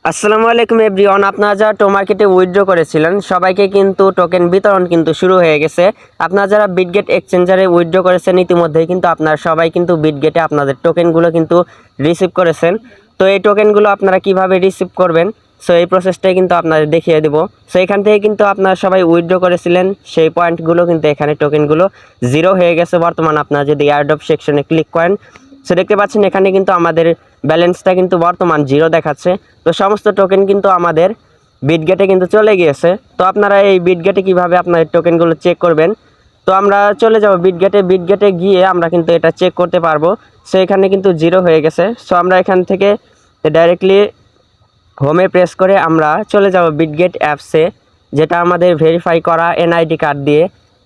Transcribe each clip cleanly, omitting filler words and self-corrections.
আসসালামু আলাইকুম এভরিওয়ান, আপনারা যারা টোমার্কেটে উইথড্র করেছিলেন সবাইকে কিন্তু টোকেন বিতরণ কিন্তু শুরু হয়ে গেছে। আপনারা যারা বিটগেট এক্সচেঞ্জারে উইথড্র করেছেন ইতিমধ্যেই কিন্তু আপনারা সবাই কিন্তু বিটগেটে আপনাদের টোকেনগুলো কিন্তু রিসিভ করেছেন। তো এই টোকেনগুলো আপনারা কিভাবে রিসিভ করবেন, সো এই প্রসেসটাই কিন্তু আপনাদের দেখিয়ে দেবো। সো এখান থেকে কিন্তু আপনারা সবাই উইথড্র করেছিলেন, সেই পয়েন্টগুলো কিন্তু এখানে টোকেনগুলো জিরো হয়ে গেছে। বর্তমান আপনারা যদি এয়ারড্রপ সেকশনে ক্লিক করেন, সো দেখতে পাচ্ছেন এখানে কিন্তু আমাদের ব্যালেন্সটা কিন্তু বর্তমান জিরো দেখাচ্ছে। তো সমস্ত টোকেন কিন্তু আমাদের বিটগেটে কিন্তু চলে গিয়েছে। তো আপনারা এই বিটগেটে কিভাবে আপনার টোকেনগুলো চেক করবেন, তো আমরা চলে যাব বিটগেটে গিয়ে আমরা কিন্তু এটা চেক করতে পারবো। সো এখানে কিন্তু জিরো হয়ে গেছে। সো আমরা এখান থেকে ডাইরেক্টলি হোমে প্রেস করে আমরা চলে যাব বিটগেট অ্যাপসে, যেটা আমাদের ভেরিফাই করা এনআইডি কার্ড দিয়ে।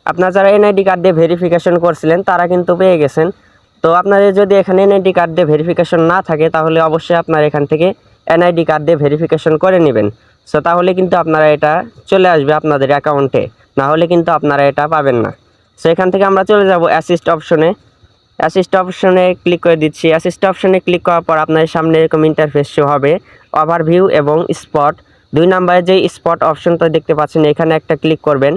আপনারা যারা এনআইডি কার্ড দিয়ে ভেরিফিকেশন করছিলেন তারা কিন্তু পেয়ে গেছেন। তো আপনাদের যদি এখানে এনআইডি কার্ড দিয়ে ভেরিফিকেশন না থাকে তাহলে অবশ্যই আপনারা এখান থেকে এনআইডি কার্ড দিয়ে ভেরিফিকেশন করে নেবেন। সো তাহলে কিন্তু আপনারা এটা চলে আসবে আপনাদের অ্যাকাউন্টে, না হলে কিন্তু আপনারা এটা পাবেন না। সো এখান থেকে আমরা চলে যাব অ্যাসিস্ট অপশনে ক্লিক করে দিচ্ছি। অ্যাসিস্ট অপশনে ক্লিক করার পর আপনাদের সামনে এরকম ইন্টারফেস শো হবে, ওভারভিউ এবং স্পট। 2 নম্বরে যে স্পট অপশনটা দেখতে পাচ্ছেন এখানে একটা ক্লিক করবেন।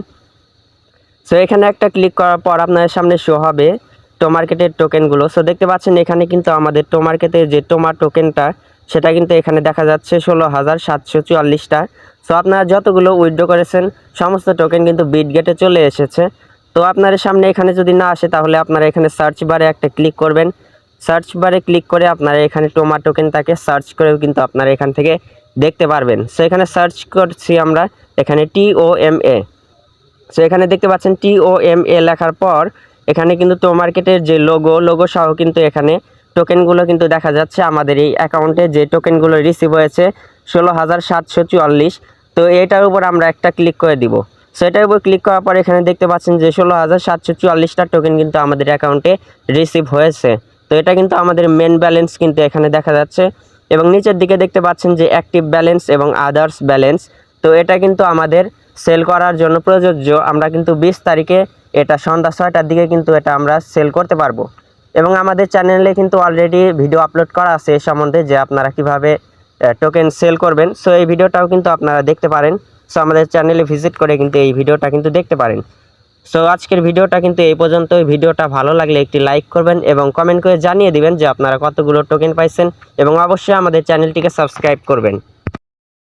সো এখানে একটা ক্লিক করার পর আপনাদের সামনে শো হবে টোমার্কেটের টোকেনগুলো। সো দেখতে পাচ্ছেন এখানে কিন্তু আমাদের টোমার্কেটের যে টোমার টোকেনটা সেটা কিন্তু এখানে দেখা যাচ্ছে 16,744টা। সো আপনারা যতগুলো উইথড্র করেছেন সমস্ত টোকেন কিন্তু বিটগেটে চলে এসেছে। তো আপনাদের সামনে এখানে যদি না আসে তাহলে আপনারা এখানে সার্চ বারে একটা ক্লিক করবেন। সার্চ বারে ক্লিক করে আপনারা এখানে টোমার টোকেনটাকে সার্চ করেও কিন্তু আপনারা এখান থেকে দেখতে পারবেন। সো এখানে সার্চ করছি আমরা এখানে TOMA। সো এখানে দেখতে পাচ্ছেন TOMA লেখার পর এখানে কিন্তু টোমার্কেটের যে লোগো সহ কিন্তু এখানে টোকেনগুলো কিন্তু দেখা যাচ্ছে আমাদের এই অ্যাকাউন্টে যে টোকেনগুলো রিসিভ হয়েছে 16,744। তো এটার উপর আমরা একটা ক্লিক করে দিব। সো এটার উপর ক্লিক করার পর এখানে দেখতে পাচ্ছেন যে 16,744টা টোকেন কিন্তু আমাদের অ্যাকাউন্টে রিসিভ হয়েছে। তো এটা কিন্তু আমাদের মেন ব্যালেন্স কিন্তু এখানে দেখা যাচ্ছে, এবং নিচের দিকে দেখতে পাচ্ছেন যে অ্যাক্টিভ ব্যালেন্স এবং আদার্স ব্যালেন্স। তো এটা কিন্তু আমাদের সেল করার জন্য প্রযোজ্য। আমরা কিন্তু 20 তারিখে এটা সন্ধ্যা 6টার দিকে কিন্তু এটা আমরা সেল করতে পারবো। এবং আমাদের চ্যানেলে কিন্তু অলরেডি ভিডিও আপলোড করা আছে এ সম্বন্ধে, যে আপনারা কিভাবে টোকেন সেল করবেন। সো এই ভিডিওটাও কিন্তু আপনারা দেখতে পারেন। সো আমাদের চ্যানেলে ভিজিট করে কিন্তু এই ভিডিওটা কিন্তু দেখতে পারেন। সো আজকের ভিডিওটা কিন্তু এই পর্যন্ত। ভিডিওটা ভালো লাগলে একটি লাইক করবেন এবং কমেন্ট করে জানিয়ে দিবেন যে আপনারা কতগুলো টোকেন পাইছেন, এবং অবশ্যই আমাদের চ্যানেলটিকে সাবস্ক্রাইব করবেন।